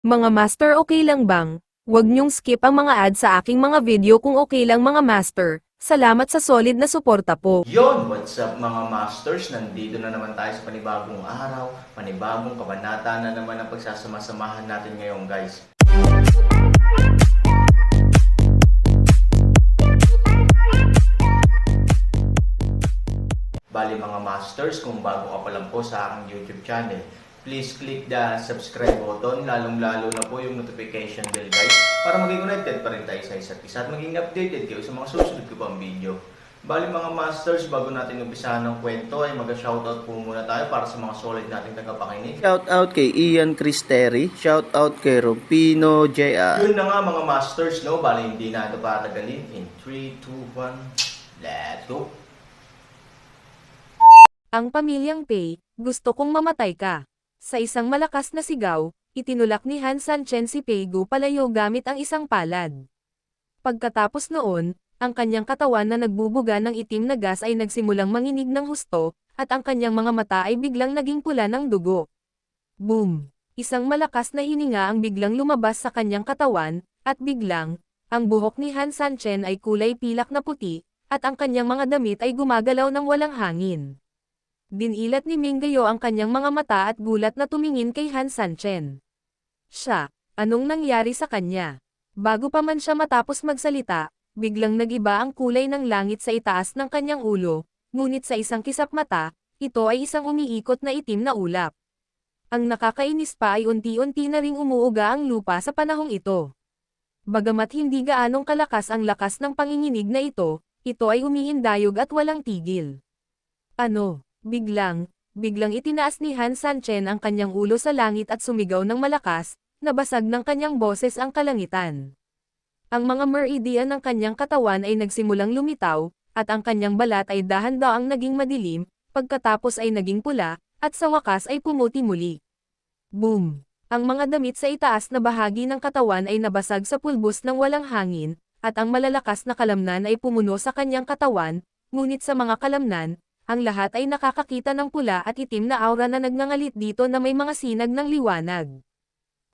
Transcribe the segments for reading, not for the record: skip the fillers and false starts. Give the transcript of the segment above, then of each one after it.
Mga master, okay lang bang? Huwag niyong skip ang mga ads sa aking mga video kung okay lang mga master. Salamat sa solid na suporta po. Yon, what's up mga masters? Nandito na naman tayo sa panibagong araw, panibagong kabanata na naman ang pagsasama-samahan natin ngayon guys. Bali mga masters, kung bago ka pa lang po sa aking YouTube channel, please click the subscribe button, lalong-lalo na po yung notification bell guys, para maging connected pa rin tayo sa isa't isa at maging updated kayo sa mga susunod ko pang video. Bali mga masters, bago natin umpisahan ng kwento ay mag-shoutout po muna tayo para sa mga solid nating tagapakinig. Shoutout kay Ian Cristeri, shoutout kay Rupino JR. Yun na nga mga masters, no? Bali hindi na ito patagalin. In 3, 2, 1, let's go! Ang pamilyang Pei, gusto kong mamatay ka. Sa isang malakas na sigaw, itinulak ni Han Sanchen si Pei Gu palayo gamit ang isang palad. Pagkatapos noon, ang kanyang katawan na nagbubuga ng itim na gas ay nagsimulang manginig ng husto, at ang kanyang mga mata ay biglang naging pula ng dugo. Boom! Isang malakas na hininga ang biglang lumabas sa kanyang katawan, at biglang, ang buhok ni Han Sanchen ay kulay pilak na puti, at ang kanyang mga damit ay gumagalaw ng walang hangin. Dinilat ni Minggayo ang kanyang mga mata at gulat na tumingin kay Han Sanchen. Siya, anong nangyari sa kanya? Bago pa man siya matapos magsalita, biglang nagiba ang kulay ng langit sa itaas ng kanyang ulo, ngunit sa isang kisap mata, ito ay isang umiikot na itim na ulap. Ang nakakainis pa ay unti-unti na ring umuuga ang lupa sa panahong ito. Bagamat hindi gaanong kalakas ang lakas ng panginginig na ito ay umiindayog at walang tigil. Ano? Biglang itinaas ni Han Sanchen ang kanyang ulo sa langit at sumigaw ng malakas, nabasag ng kanyang boses ang kalangitan. Ang mga meridian ng kanyang katawan ay nagsimulang lumitaw, at ang kanyang balat ay dahan-daang naging madilim, pagkatapos ay naging pula, at sa wakas ay pumuti muli. Boom! Ang mga damit sa itaas na bahagi ng katawan ay nabasag sa pulbos ng walang hangin, at ang malalakas na kalamnan ay pumuno sa kanyang katawan, ngunit sa mga kalamnan, ang lahat ay nakakakita ng pula at itim na aura na nagngangalit dito na may mga sinag ng liwanag.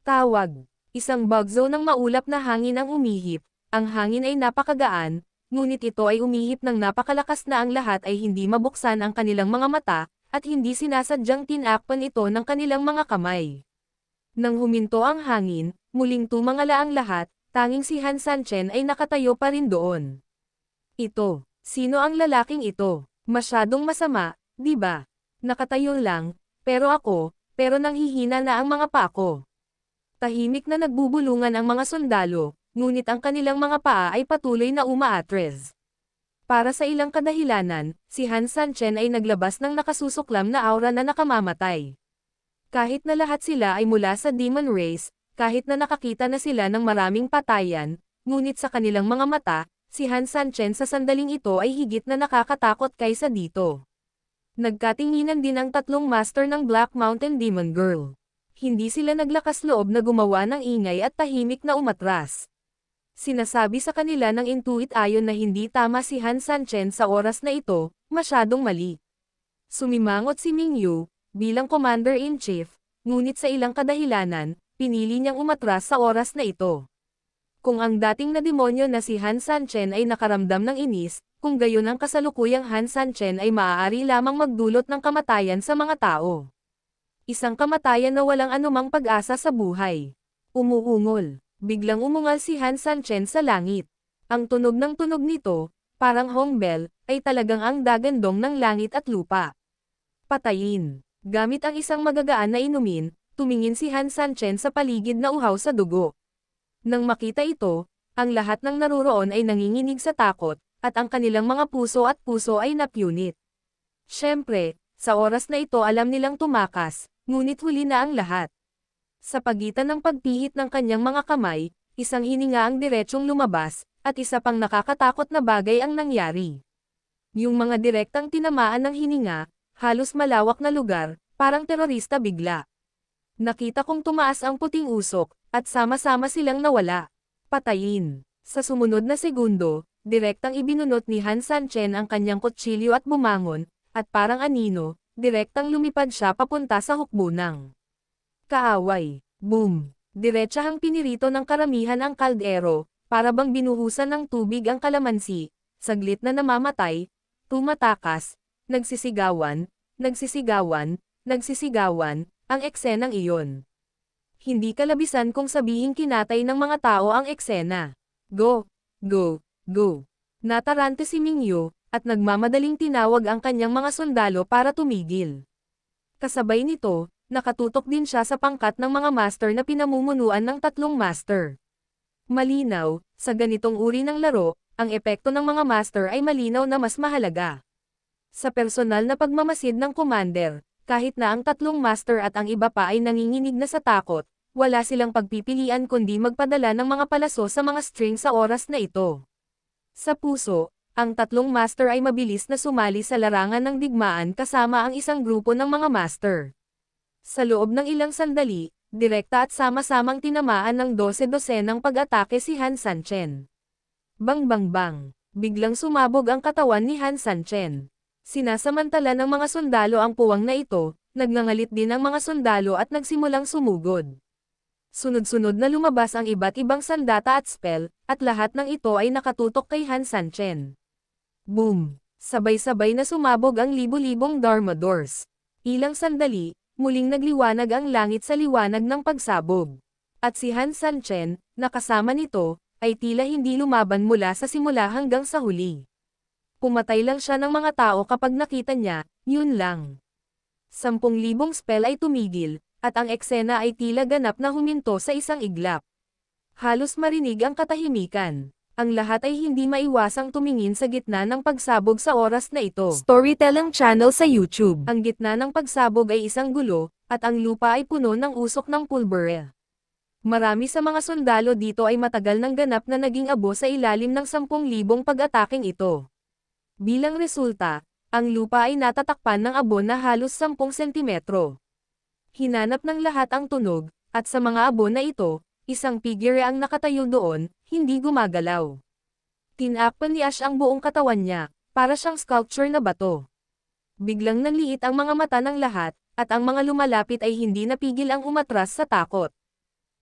Tawag. Isang bagzo ng maulap na hangin ang umihip. Ang hangin ay napakagaan, ngunit ito ay umihip ng napakalakas na ang lahat ay hindi mabuksan ang kanilang mga mata, at hindi sinasadyang tinakpan ito ng kanilang mga kamay. Nang huminto ang hangin, muling tumangala ang lahat, tanging si Han Sanchen ay nakatayo pa rin doon. Ito. Sino ang lalaking ito? Masyadong masama, di ba? Nakatayo lang, pero nanghihina na ang mga paa ko. Tahimik na nagbubulungan ang mga sundalo, ngunit ang kanilang mga paa ay patuloy na umaatres. Para sa ilang kadahilanan, si Han Sanchen ay naglabas ng nakasusuklam na aura na nakamamatay. Kahit na lahat sila ay mula sa demon race, kahit na nakakita na sila ng maraming patayan, ngunit sa kanilang mga mata, si Han Sanchen sa sandaling ito ay higit na nakakatakot kaysa dito. Nagkatinginan din ang tatlong master ng Black Mountain Demon Girl. Hindi sila naglakas loob na gumawa ng ingay at tahimik na umatras. Sinasabi sa kanila ng intuit ayon na hindi tama si Han Sanchen sa oras na ito, masyadong mali. Sumimangot si Ming Yu, bilang Commander-in-Chief, ngunit sa ilang kadahilanan, pinili niyang umatras sa oras na ito. Kung ang dating na demonyo na si Han Sanchen ay nakaramdam ng inis, kung gayon ang kasalukuyang Han Sanchen ay maaari lamang magdulot ng kamatayan sa mga tao. Isang kamatayan na walang anumang pag-asa sa buhay. Umuungol. Biglang umungal si Han Sanchen sa langit. Ang tunog ng tunog nito, parang hong bell, ay talagang ang dagandong ng langit at lupa. Patayin. Gamit ang isang magagaan na inumin, tumingin si Han Sanchen sa paligid na uhaw sa dugo. Nang makita ito, ang lahat ng naruroon ay nanginginig sa takot, at ang kanilang mga puso ay napunit. Siyempre, sa oras na ito alam nilang tumakas, ngunit huli na ang lahat. Sa pagitan ng pagpihit ng kanyang mga kamay, isang hininga ang diretsyong lumabas, at isa pang nakakatakot na bagay ang nangyari. Yung mga direktang tinamaan ng hininga, halos malawak na lugar, parang terorista bigla. Nakita kong tumaas ang puting usok, at sama-sama silang nawala. Patayin. Sa sumunod na segundo, direktang ibinunot ni Han Sanchen ang kanyang kutsilyo at bumangon, at parang anino, direktang lumipad siya papunta sa hukbunang. Kaaway. Boom. Diretsahang pinirito ng karamihan ang kaldero, para bang binuhusan ng tubig ang kalamansi, saglit na namamatay, tumatakas, nagsisigawan, nagsisigawan, nagsisigawan, ang eksenang iyon. Hindi kalabisan kung sabihing kinatay ng mga tao ang eksena. Go! Go! Go! Natarante si Mingyu, at nagmamadaling tinawag ang kanyang mga sundalo para tumigil. Kasabay nito, nakatutok din siya sa pangkat ng mga master na pinamumunuan ng 3 master. Malinaw, sa ganitong uri ng laro, ang epekto ng mga master ay malinaw na mas mahalaga. Sa personal na pagmamasid ng commander, kahit na ang 3 master at ang iba pa ay nanginginig na sa takot, wala silang pagpipilian kundi magpadala ng mga palaso sa mga string sa oras na ito. Sa puso, ang 3 master ay mabilis na sumali sa larangan ng digmaan kasama ang isang grupo ng mga master. Sa loob ng ilang sandali, direkta at sama-samang tinamaan ng 12-dosenang pag-atake si Han Sanchen. Bang bang bang, biglang sumabog ang katawan ni Han Sanchen. Sinasamantala ng mga sundalo ang puwang na ito, nagngangalit din ang mga sundalo at nagsimulang sumugod. Sunod-sunod na lumabas ang iba't ibang sandata at spell, at lahat ng ito ay nakatutok kay Han Sanchen. Boom! Sabay-sabay na sumabog ang libu-libong Dharma Doors. Ilang sandali, muling nagliwanag ang langit sa liwanag ng pagsabog. At si Han Sanchen, na kasama nito, ay tila hindi lumaban mula sa simula hanggang sa huli. Pumatay lang siya ng mga tao kapag nakita niya, yun lang. 10,000 spell ay tumigil, at ang eksena ay tila ganap na huminto sa isang iglap. Halos marinig ang katahimikan. Ang lahat ay hindi maiwasang tumingin sa gitna ng pagsabog sa oras na ito. Storytelling channel sa YouTube. Ang gitna ng pagsabog ay isang gulo, at ang lupa ay puno ng usok ng pulbere. Marami sa mga sundalo dito ay matagal nang ganap na naging abo sa ilalim ng 10,000 pag-ataking ito. Bilang resulta, ang lupa ay natatakpan ng abo na halos 10 sentimetro. Hinanap ng lahat ang tunog, at sa mga abo na ito, isang figure ang nakatayo doon, hindi gumagalaw. Tinakpan ni Ash ang buong katawan niya, para siyang sculpture na bato. Biglang nanliit ang mga mata ng lahat, at ang mga lumalapit ay hindi napigil ang umatras sa takot.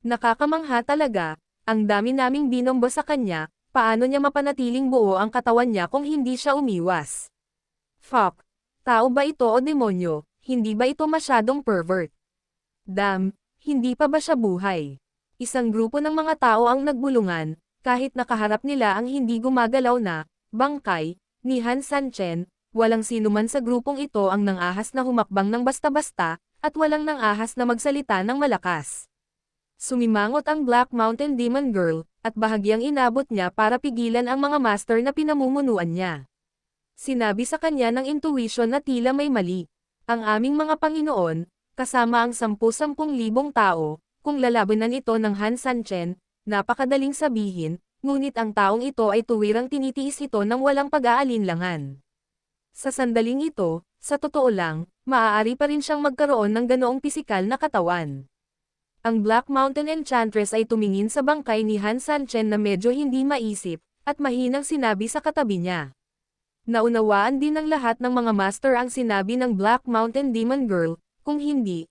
Nakakamangha talaga, ang dami naming binombo sa kanya, paano niya mapanatiling buo ang katawan niya kung hindi siya umiwas? Fuck! Tao ba ito o demonyo? Hindi ba ito masyadong pervert? Damn, hindi pa ba siya buhay? Isang grupo ng mga tao ang nagbulungan, kahit nakaharap nila ang hindi gumagalaw na bangkay ni Han Sanchen, walang sinuman sa grupong ito ang nangahas na humakbang ng basta-basta, at walang nangahas na magsalita ng malakas. Sumimangot ang Black Mountain Demon Girl, at bahagyang inabot niya para pigilan ang mga master na pinamumunuan niya. Sinabi sa kanya ng intuition na tila may mali. Ang aming mga Panginoon, kasama ang 10,000 tao, kung lalabanan ito ng Han Sanchen, napakadaling sabihin, ngunit ang taong ito ay tuwirang tinitiis ito ng walang pag-aalinlangan. Sa sandaling ito, sa totoo lang, maaari pa rin siyang magkaroon ng ganoong pisikal na katawan. Ang Black Mountain Enchantress ay tumingin sa bangkay ni Han Sanchen na medyo hindi maisip, at mahinang sinabi sa katabi niya. Naunawaan din ng lahat ng mga master ang sinabi ng Black Mountain Demon Girl, kung hindi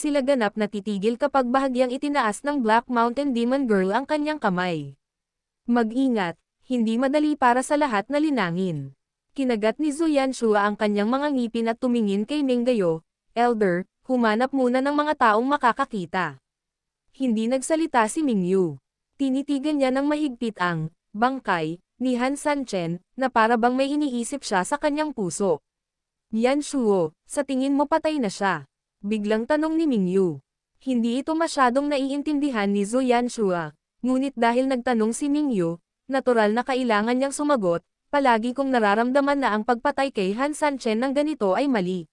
sila ganap na titigil kapag bahagyang itinaas ng Black Mountain Demon Girl ang kanyang kamay. Mag-ingat, hindi madali para sa lahat na linangin. Kinagat ni Zuyanshua ang kanyang mga ngipin at tumingin kay Minggayo, Elder, humanap muna ng mga taong makakakita. Hindi nagsalita si Mingyu. Tinitigan niya ng mahigpit ang bangkay ni Han Sanchen, na para bang may iniisip siya sa kanyang puso. Yanshuo, sa tingin mo patay na siya? Biglang tanong ni Mingyu. Hindi ito masyadong naiintindihan ni Zuyanshua, ngunit dahil nagtanong si Mingyu, natural na kailangan niyang sumagot, palagi kong nararamdaman na ang pagpatay kay Han Sanchen ng ganito ay mali.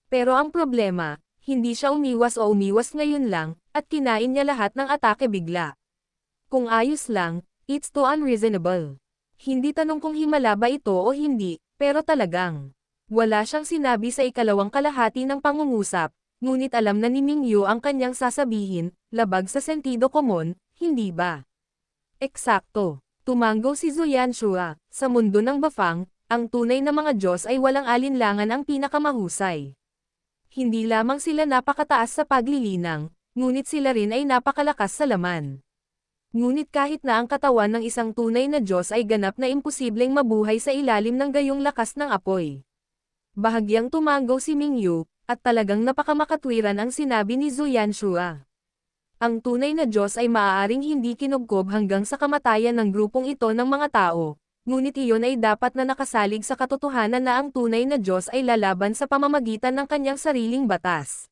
Pero ang problema, hindi siya umiwas o umiwas ngayon lang, at kinain niya lahat ng atake bigla. Kung ayos lang, it's too unreasonable. Hindi tanong kung himala ba ito o hindi, pero talagang wala siyang sinabi sa ikalawang kalahati ng pangungusap, ngunit alam na ni Mingyu ang kanyang sasabihin, labag sa sentido komon, hindi ba? Eksakto. Tumanggo si Zuyanshua, sa mundo ng Bafang, ang tunay na mga Diyos ay walang alinlangan ang pinakamahusay. Hindi lamang sila napakataas sa paglilinang, ngunit sila rin ay napakalakas sa laman. Ngunit kahit na ang katawan ng isang tunay na Diyos ay ganap na imposibleng mabuhay sa ilalim ng gayong lakas ng apoy. Bahagyang tumango si Mingyu, at talagang napakamakatwiran ang sinabi ni Zhu Yanshua. Ang tunay na Diyos ay maaaring hindi kinubkob hanggang sa kamatayan ng grupong ito ng mga tao, ngunit iyon ay dapat na nakasalig sa katotohanan na ang tunay na Diyos ay lalaban sa pamamagitan ng kanyang sariling batas.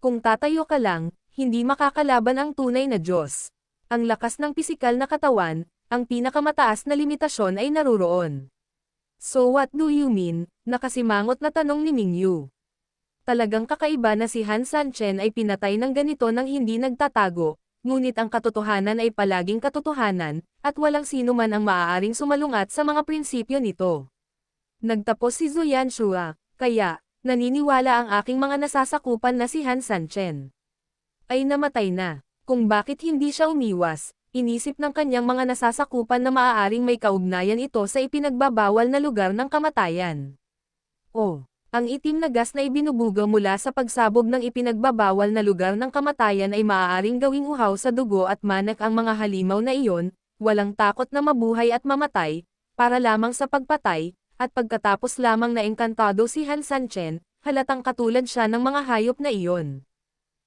Kung tatayo ka lang, hindi makakalaban ang tunay na Diyos. Ang lakas ng pisikal na katawan, ang pinakamataas na limitasyon ay naruroon. So what do you mean? Nakasimangot na tanong ni Mingyu. Talagang kakaiba na si Han Sanchen ay pinatay ng ganito nang hindi nagtatago, ngunit ang katotohanan ay palaging katotohanan, at walang sino man ang maaaring sumalungat sa mga prinsipyo nito. Nagtapos si Zhu Yanshua, kaya, naniniwala ang aking mga nasasakupan na si Han Sanchen ay namatay na. Kung bakit hindi siya umiwas, inisip ng kanyang mga nasasakupan na maaaring may kaugnayan ito sa ipinagbabawal na lugar ng kamatayan. Ang itim na gas na ibinubuga mula sa pagsabog ng ipinagbabawal na lugar ng kamatayan ay maaaring gawing uhaw sa dugo at manak ang mga halimaw na iyon, walang takot na mabuhay at mamatay, para lamang sa pagpatay, at pagkatapos lamang na engkantado si Han Sanchen, halatang katulad siya ng mga hayop na iyon.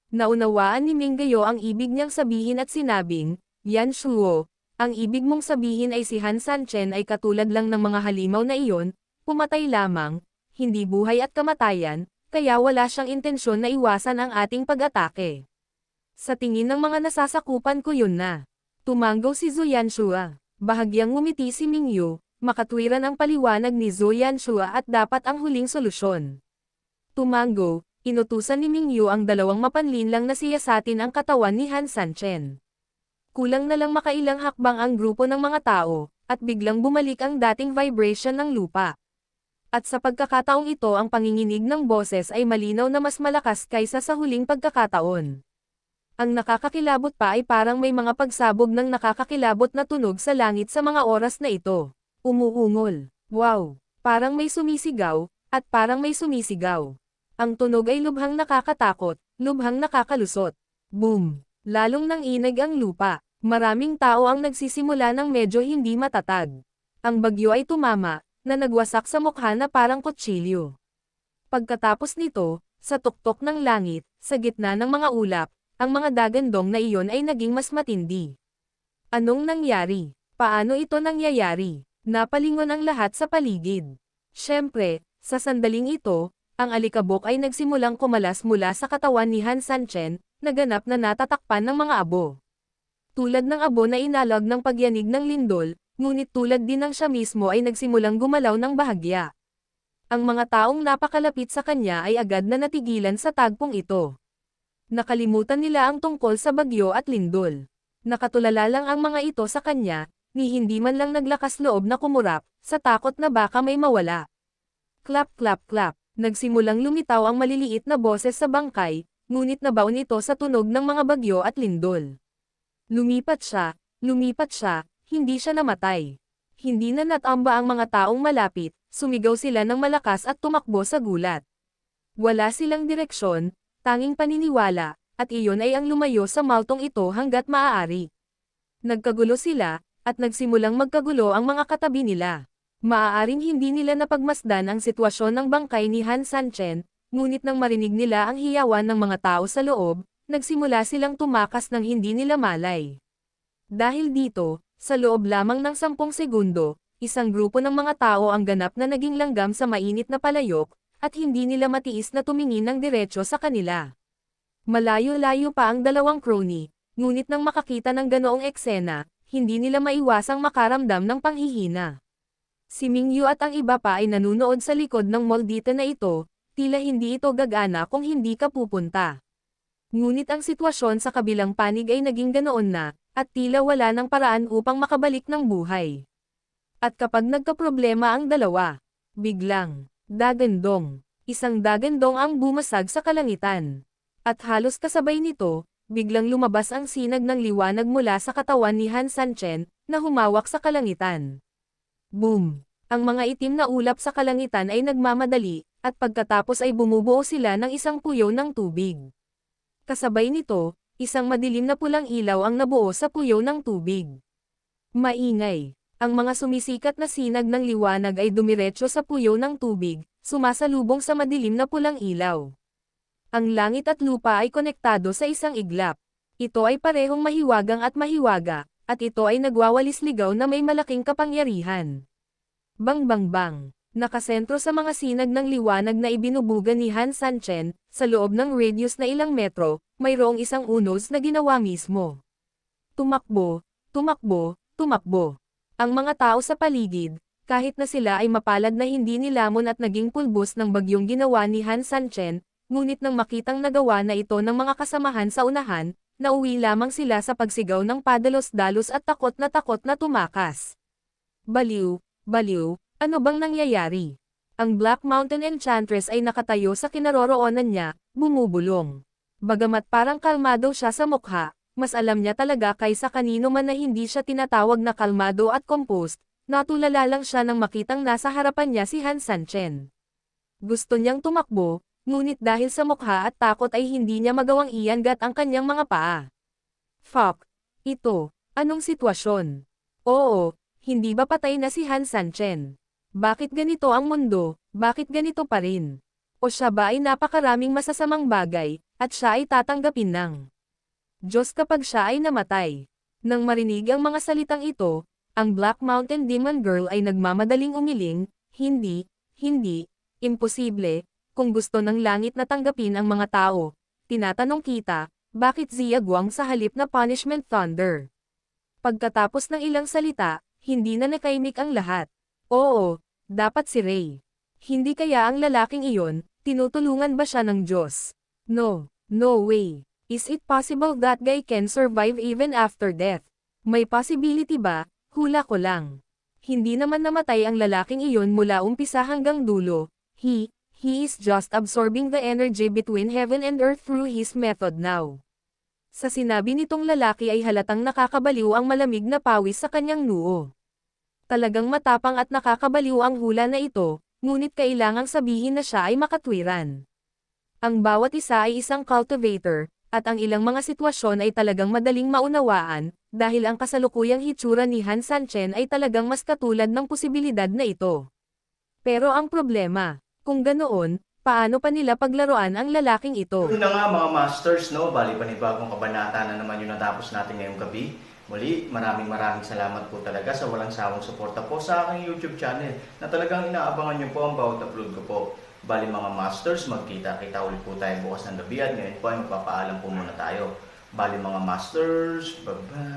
Naunawaan ni Minggayo ang ibig niyang sabihin at sinabing, Yan Shuo, ang ibig mong sabihin ay si Han Sanchen ay katulad lang ng mga halimaw na iyon, pumatay lamang, hindi buhay at kamatayan, kaya wala siyang intensyon na iwasan ang ating pag-atake. Sa tingin ng mga nasasakupan ko yun na. Tumango si Zhu Yanshua. Bahagyang ngumiti si Mingyu, makatwiran ang paliwanag ni Zhu Yanshua at dapat ang huling solusyon. Tumango, inutusan ni Mingyu ang dalawang mapanlinlang na siyasatin ang katawan ni Han Sanchen. Kulang na lang makailang hakbang ang grupo ng mga tao, at biglang bumalik ang dating vibration ng lupa. At sa pagkakataong ito ang panginginig ng boses ay malinaw na mas malakas kaysa sa huling pagkakataon. Ang nakakakilabot pa ay parang may mga pagsabog ng nakakakilabot na tunog sa langit sa mga oras na ito. Umuungol. Wow! Parang may sumisigaw, at parang may sumisigaw. Ang tunog ay lubhang nakakatakot, lubhang nakakalusot. Boom! Lalong nanginig ang lupa. Maraming tao ang nagsisimula ng medyo hindi matatag. Ang bagyo ay tumama, na nagwasak sa mukha na parang kutsilyo. Pagkatapos nito, sa tuktok ng langit, sa gitna ng mga ulap, ang mga dagandong na iyon ay naging mas matindi. Anong nangyari? Paano ito nangyayari? Napalingon ang lahat sa paligid. Siyempre, sa sandaling ito, ang alikabok ay nagsimulang kumalas mula sa katawan ni Han Sanchen, na ganap na natatakpan ng mga abo. Tulad ng abo na inalag ng pagyanig ng lindol, ngunit tulad din ng siya mismo ay nagsimulang gumalaw ng bahagya. Ang mga taong napakalapit sa kanya ay agad na natigilan sa tagpong ito. Nakalimutan nila ang tungkol sa bagyo at lindol. Nakatulala lang ang mga ito sa kanya, ni hindi man lang naglakas loob na kumurap, sa takot na baka may mawala. Clap clap clap. Nagsimulang lumitaw ang maliliit na boses sa bangkay, ngunit nabaon ito sa tunog ng mga bagyo at lindol. Lumipat siya, hindi siya namatay. Hindi na natamba ang mga taong malapit, sumigaw sila ng malakas at tumakbo sa gulat. Wala silang direksyon, tanging paniniwala, at iyon ay ang lumayo sa maltong ito hanggat maaari. Nagkagulo sila, at nagsimulang magkagulo ang mga katabi nila. Maaaring hindi nila napagmasdan ang sitwasyon ng bangkay ni Han Sanchen, ngunit nang marinig nila ang hiyawan ng mga tao sa loob, nagsimula silang tumakas ng hindi nila malay. Dahil dito, sa loob lamang ng 10 segundo, isang grupo ng mga tao ang ganap na naging langgam sa mainit na palayok, at hindi nila matiis na tumingin ng diretsyo sa kanila. Malayo-layo pa ang dalawang crony, ngunit nang makakita ng ganoong eksena, hindi nila maiwasang makaramdam ng panghihina. Si Mingyu at ang iba pa ay nanunood sa likod ng moldita na ito, tila hindi ito gagana kung hindi ka pupunta. Ngunit ang sitwasyon sa kabilang panig ay naging ganoon na, at tila wala ng paraan upang makabalik ng buhay. At kapag nagkaproblema ang dalawa, biglang, dagandong, isang dagandong ang bumasag sa kalangitan. At halos kasabay nito, biglang lumabas ang sinag ng liwanag mula sa katawan ni Han Sanchen, na humawak sa kalangitan. Boom! Ang mga itim na ulap sa kalangitan ay nagmamadali, at pagkatapos ay bumubuo sila ng isang puyo ng tubig. Kasabay nito, isang madilim na pulang ilaw ang nabuo sa puyo ng tubig. Maingay. Ang mga sumisikat na sinag ng liwanag ay dumiretso sa puyo ng tubig, sumasalubong sa madilim na pulang ilaw. Ang langit at lupa ay konektado sa isang iglap. Ito ay parehong mahiwagang at mahiwaga, at ito ay nagwawalis ligaw na may malaking kapangyarihan. Bang bang bang. Nakasentro sa mga sinag ng liwanag na ibinubuga ni Han Sanchen, sa loob ng radius na ilang metro, mayroong isang unos na ginawa mismo. Tumakbo, tumakbo, tumakbo. Ang mga tao sa paligid, kahit na sila ay mapalad na hindi nilamon at naging pulbos ng bagyong ginawa ni Han Sanchen, ngunit nang makitang nagawa na ito ng mga kasamahan sa unahan, nauwi lamang sila sa pagsigaw ng padalos-dalos at takot na tumakas. Baliw, baliw, ano bang nangyayari? Ang Black Mountain Enchantress ay nakatayo sa kinaroroonan niya, bumubulong. Bagamat parang kalmado siya sa mukha, mas alam niya talaga kaysa kanino man na hindi siya tinatawag na kalmado at composed, natulala lang siya nang makitang nasa harapan niya si Han Sanchen. Gusto niyang tumakbo, ngunit dahil sa mukha at takot ay hindi niya magawang iangat ang kanyang mga paa. Fuck! Ito, anong sitwasyon? Oo, hindi ba patay na si Han Sanchen? Bakit ganito ang mundo, bakit ganito pa rin? O siya ba ay napakaraming masasamang bagay, at siya ay tatanggapin ng Diyos kapag siya ay namatay? Nang marinig ang mga salitang ito, ang Black Mountain Demon Girl ay nagmamadaling umiling, hindi, imposible, kung gusto ng langit na tanggapin ang mga tao. Tinatanong kita, bakit Zia Guang sa halip na Punishment Thunder? Pagkatapos ng ilang salita, hindi na nakaimik ang lahat. Oo, dapat si Ray. Hindi kaya ang lalaking iyon, tinutulungan ba siya ng Diyos? No, no way. Is it possible that guy can survive even after death? May possibility ba? Hula ko lang. Hindi naman namatay ang lalaking iyon mula umpisa hanggang dulo. He is just absorbing the energy between heaven and earth through his method now. Sa sinabi nitong lalaki ay halatang nakakabaliw ang malamig na pawis sa kanyang noo. Talagang matapang at nakakabaliw ang hula na ito, ngunit kailangang sabihin na siya ay makatwiran. Ang bawat isa ay isang cultivator, at ang ilang mga sitwasyon ay talagang madaling maunawaan, dahil ang kasalukuyang hitsura ni Han Sanchen ay talagang mas katulad ng posibilidad na ito. Pero ang problema, kung ganoon, paano pa nila paglaruan ang lalaking ito? Yun na nga mga masters, no? Bali panibagong kabanata na naman yung natapos natin ngayong gabi. Muli, maraming salamat po talaga sa walang sawang suporta po sa aking YouTube channel na talagang inaabangan nyo po ang bawat upload ko po. Bali mga masters, magkita-kita ulit po tayo bukas ng gabi at ngayon po ay magpapaalam po muna tayo. Bali mga masters, bye-bye!